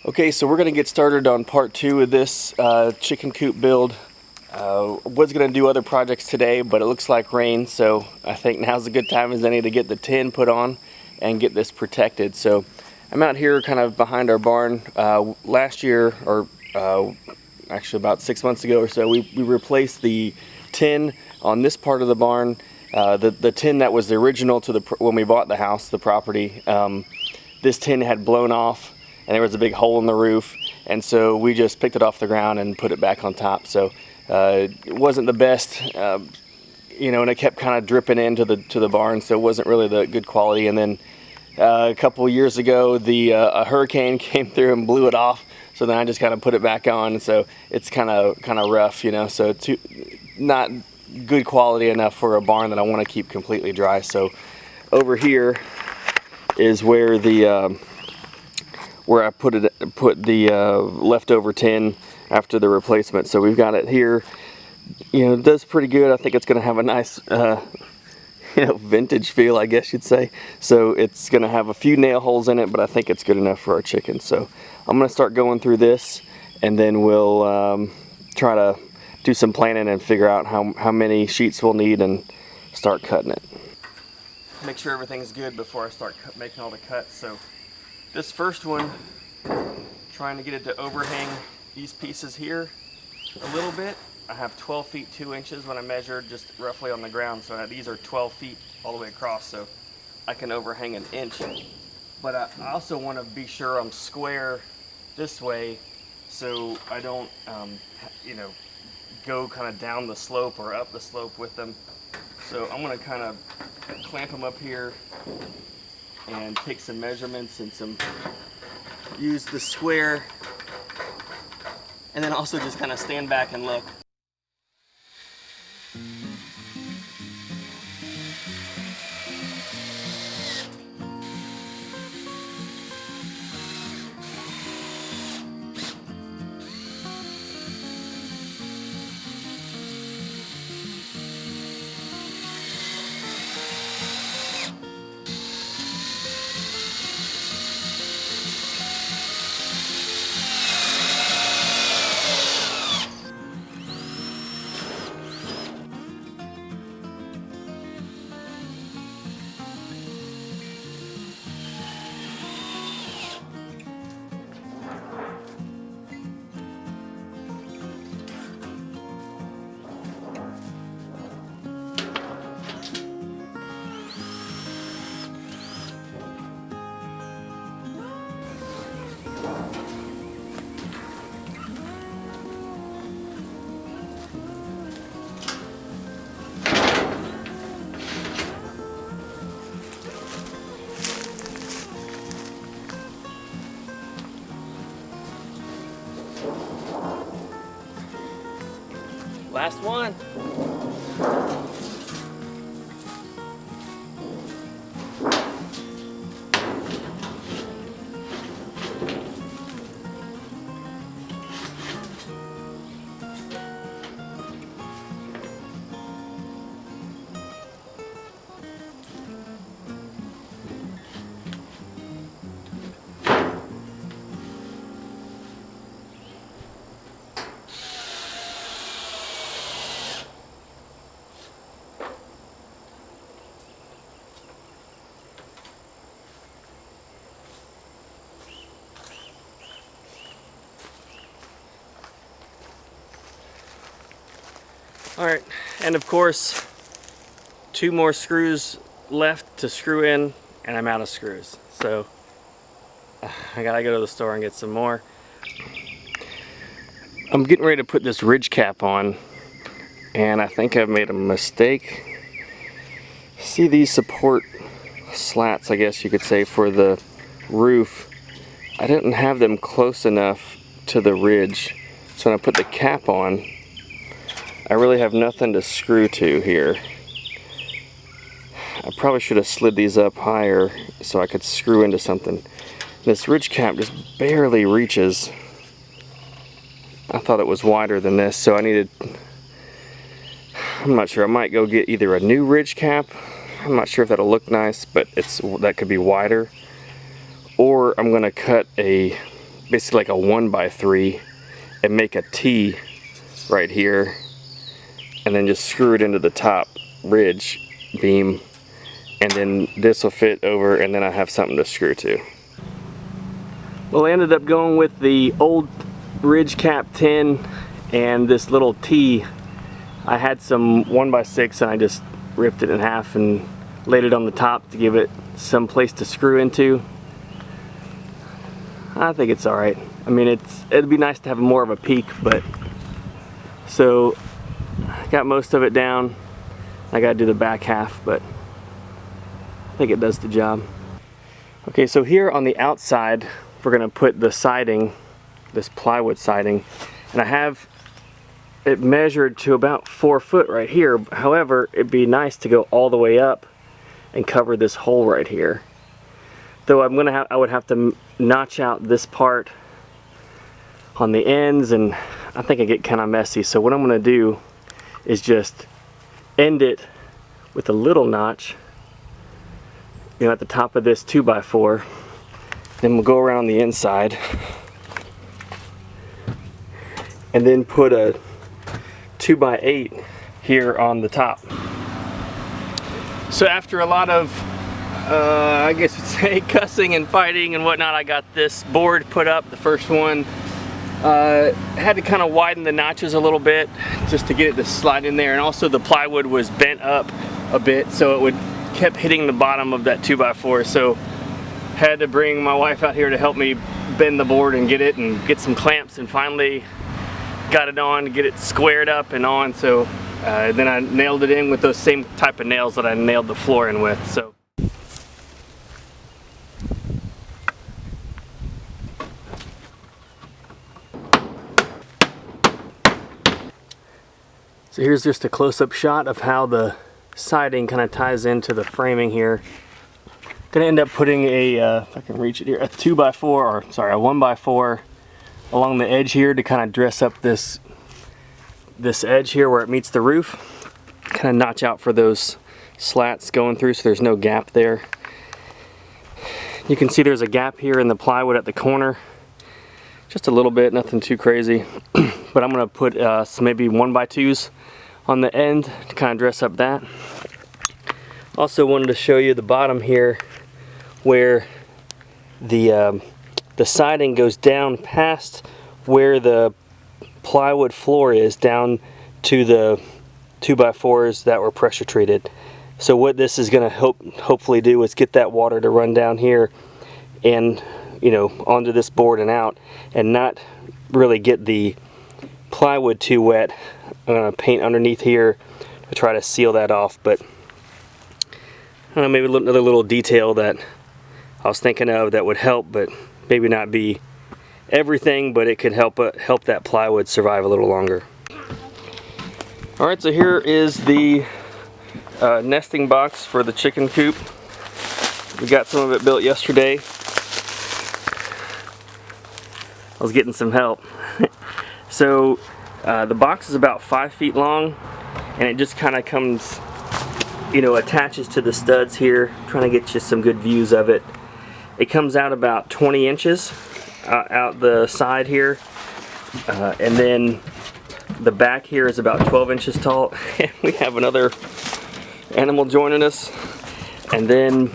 Okay, so we're going to get started on part 2 of this chicken coop build. Was going to do other projects today, but it looks like rain, so I think now's a good time as any to get the tin put on and get this protected. So I'm out here kind of behind our barn. Last year, or actually about 6 months ago or so, we replaced the tin on this part of the barn. The tin that was the original to when we bought the house, the property, this tin had blown off and there was a big hole in the roof, and so we just picked it off the ground and put it back on top. So it wasn't the best, you know, and it kept kind of dripping into the barn, so it wasn't really the good quality. And then a couple years ago, a hurricane came through and blew it off. So then I just kind of put it back on, and so it's kind of rough, you know. So not good quality enough for a barn that I want to keep completely dry. So over here is where I put the leftover tin after the replacement. So we've got it here. You know, it does pretty good. I think it's going to have a nice you know, vintage feel, I guess you'd say. So it's going to have a few nail holes in it, but I think it's good enough for our chickens. So I'm going to start going through this, and then we'll try to do some planning and figure out how many sheets we'll need and start cutting it. Make sure everything's good before I start making all the cuts. So this first one, trying to get it to overhang these pieces here a little bit. I have 12 feet 2 inches when I measured just roughly on the ground, so these are 12 feet all the way across, so I can overhang an inch. But I also want to be sure I'm square this way so I don't, you know, go kind of down the slope or up the slope with them. So I'm going to kind of clamp them up here and take some measurements and use the square, and then also just kind of stand back and look. Last one. All right, and of course, 2 more screws left to screw in, and I'm out of screws. So I gotta go to the store and get some more. I'm getting ready to put this ridge cap on, and I think I've made a mistake. See these support slats, I guess you could say, for the roof. I didn't have them close enough to the ridge, so when I put the cap on, I really have nothing to screw to here. I probably should have slid these up higher so I could screw into something. This ridge cap just barely reaches. I thought it was wider than this, so I needed, I'm not sure, I might go get either a new ridge cap. I'm not sure if that'll look nice, but that could be wider. Or I'm gonna cut a basically like a 1x3 and make a T right here, and then just screw it into the top ridge beam, and then this will fit over, and then I have something to screw to. Well, I ended up going with the old ridge cap tin and this little T. I had some 1x6 and I just ripped it in half and laid it on the top to give it some place to screw into. I think it's alright. I mean, it'd be nice to have more of a peak, but so I got most of it down. I gotta do the back half, but I think it does the job. Okay, so here on the outside we're gonna put the siding, this plywood siding, and I have it measured to about 4 foot right here. However, it'd be nice to go all the way up and cover this hole right here. Though I would have to notch out this part on the ends, and I think it get kind of messy. So what I'm gonna do is just end it with a little notch, you know, at the top of this 2x4. Then we'll go around the inside and then put a 2x8 here on the top. So after a lot of I guess you'd say cussing and fighting and whatnot, I got this board put up, the first one. Had to kind of widen the notches a little bit just to get it to slide in there, and also the plywood was bent up a bit, so it kept hitting the bottom of that 2x4. So had to bring my wife out here to help me bend the board and get some clamps, and finally got it on to get it squared up and on. So then I nailed it in with those same type of nails that I nailed the floor in with. So here's just a close-up shot of how the siding kind of ties into the framing here. Gonna end up putting a, if I can reach it here, a 2x4, or sorry, a 1x4 along the edge here to kind of dress up this edge here where it meets the roof. Kind of notch out for those slats going through so there's no gap there. You can see there's a gap here in the plywood at the corner. Just a little bit, nothing too crazy. But I'm gonna put some maybe 1x2s on the end to kind of dress up that. Also wanted to show you the bottom here where the siding goes down past where the plywood floor is, down to the 2x4s that were pressure treated. So what this is gonna hopefully do is get that water to run down here and, you know, onto this board and out, and not really get the plywood too wet. I'm gonna paint underneath here to try to seal that off, but I don't know, maybe another little detail that I was thinking of that would help, but maybe not be everything, but it could help that plywood survive a little longer. All right, so here is the nesting box for the chicken coop. We got some of it built yesterday. I was getting some help. So the box is about 5 feet long, and it just kind of comes, you know, attaches to the studs here. I'm trying to get you some good views of it. It comes out about 20 inches out the side here, and then the back here is about 12 inches tall. And we have another animal joining us, and then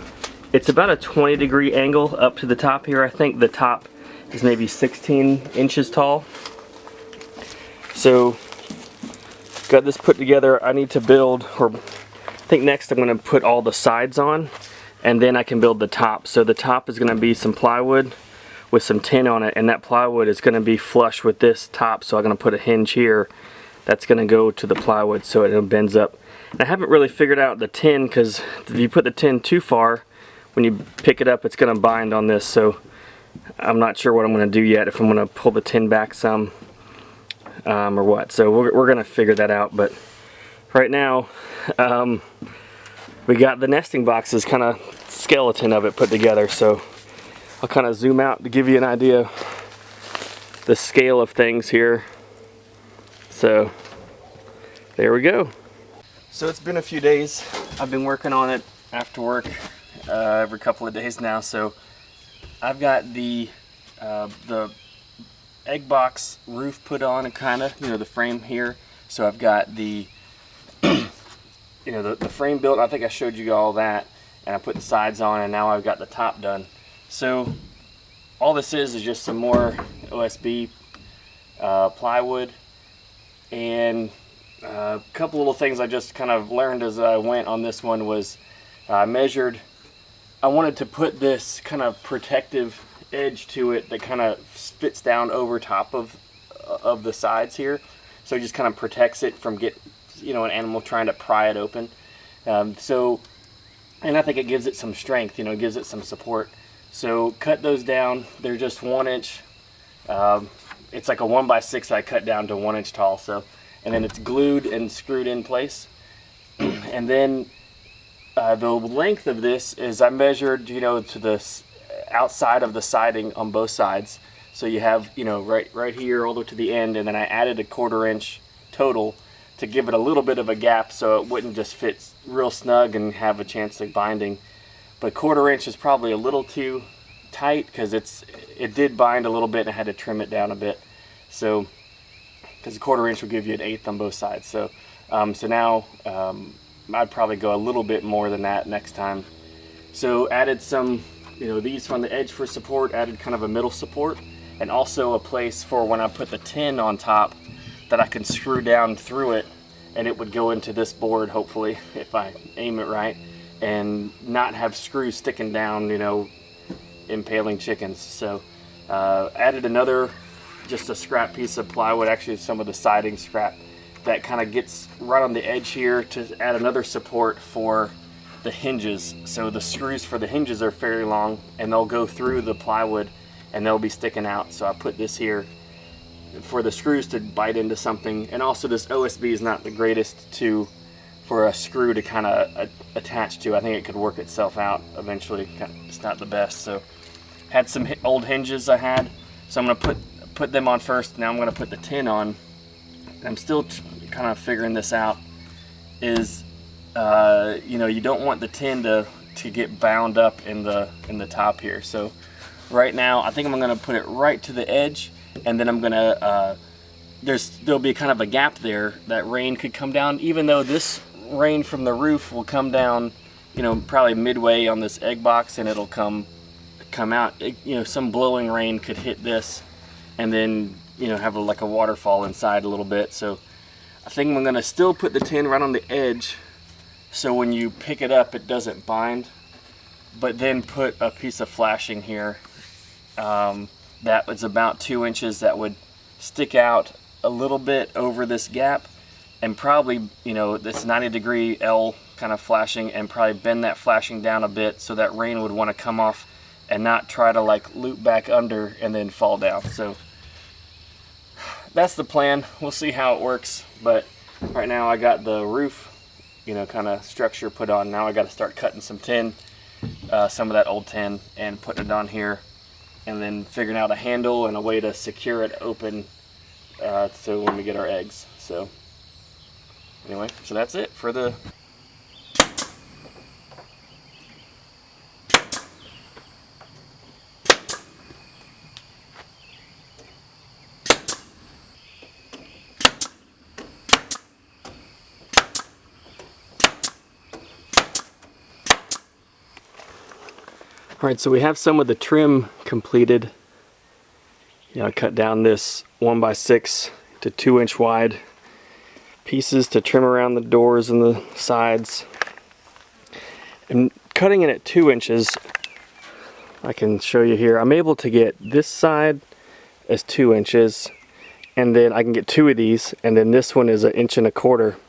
it's about a 20-degree angle up to the top here. I think the top is maybe 16 inches tall. So got this put together. I need to build, or I think next I'm going to put all the sides on, and then I can build the top. So the top is going to be some plywood with some tin on it, and that plywood is going to be flush with this top. So I'm going to put a hinge here that's going to go to the plywood so it bends up. And I haven't really figured out the tin, because if you put the tin too far, when you pick it up it's going to bind on this. So I'm not sure what I'm going to do yet, if I'm going to pull the tin back some or what. So we're going to figure that out. But right now we got the nesting boxes, kind of skeleton of it put together. So I'll kind of zoom out to give you an idea of the scale of things here. So there we go. So it's been a few days. I've been working on it after work every couple of days now. So I've got the egg box roof put on, and kind of, you know, the frame here. So I've got the, you know, the frame built. I think I showed you all that, and I put the sides on, and now I've got the top done. So all this is just some more OSB plywood, and a couple little things I just kind of learned as I went on this one was I measured. I wanted to put this kind of protective edge to it that kind of fits down over top of the sides here, so it just kind of protects it from you know, an animal trying to pry it open. And I think it gives it some strength, you know, it gives it some support. So cut those down. They're just 1 inch. It's like a 1x6 I cut down to 1 inch tall. So, and then it's glued and screwed in place. And then the length of this is I measured, you know, to the outside of the siding on both sides. So you have, you know, right here all the way to the end, and then I added a 1/4 inch total to give it a little bit of a gap so it wouldn't just fit real snug and have a chance of binding. But 1/4 inch is probably a little too tight because it did bind a little bit, and I had to trim it down a bit. So, because a 1/4 inch will give you an 1/8 on both sides. So, so now I'd probably go a little bit more than that next time. So added some, you know, these from the edge for support, added kind of a middle support, and also a place for when I put the tin on top that I can screw down through it, and it would go into this board, hopefully, if I aim it right, and not have screws sticking down, you know, impaling chickens. So added another, just a scrap piece of plywood, actually some of the siding scrap, that kind of gets right on the edge here to add another support for the hinges. So the screws for the hinges are fairly long, and they'll go through the plywood and they'll be sticking out. So I put this here for the screws to bite into something, and also this OSB is not the greatest for a screw to kind of attach to. I think it could work itself out eventually. It's not the best. So had some old hinges I had, so I'm gonna put them on first. Now I'm gonna put the tin on. I'm still kind of figuring this out. Is you know, you don't want the tin to get bound up in the top here. So right now I think I'm gonna put it right to the edge, and then I'm gonna there'll be kind of a gap there that rain could come down, even though this rain from the roof will come down, you know, probably midway on this egg box, and it'll come out. You know, some blowing rain could hit this and then, you know, have like a waterfall inside a little bit. So I think I'm gonna still put the tin right on the edge, so when you pick it up it doesn't bind, but then put a piece of flashing here that was about 2 inches that would stick out a little bit over this gap, and probably, you know, this 90-degree L kind of flashing, and probably bend that flashing down a bit so that rain would want to come off and not try to like loop back under and then fall down. So that's the plan. We'll see how it works, but right now I got the roof, you know, kind of structure put on. Now I got to start cutting some tin, some of that old tin, and putting it on here, and then figuring out a handle and a way to secure it open so when we get our eggs. So anyway, so that's it for the Alright, so we have some of the trim completed. You know, I cut down this 1x6 to 2 inch wide pieces to trim around the doors and the sides. And cutting it at 2 inches, I can show you here, I'm able to get this side as 2 inches, and then I can get 2 of these, and then this one is 1 1/4 inches.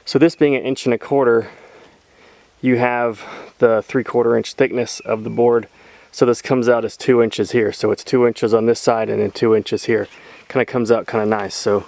So this being 1 1/4 inches, you have the 3/4 inch thickness of the board. So this comes out as 2 inches here. So it's 2 inches on this side and then 2 inches here. Kind of comes out kind of nice. So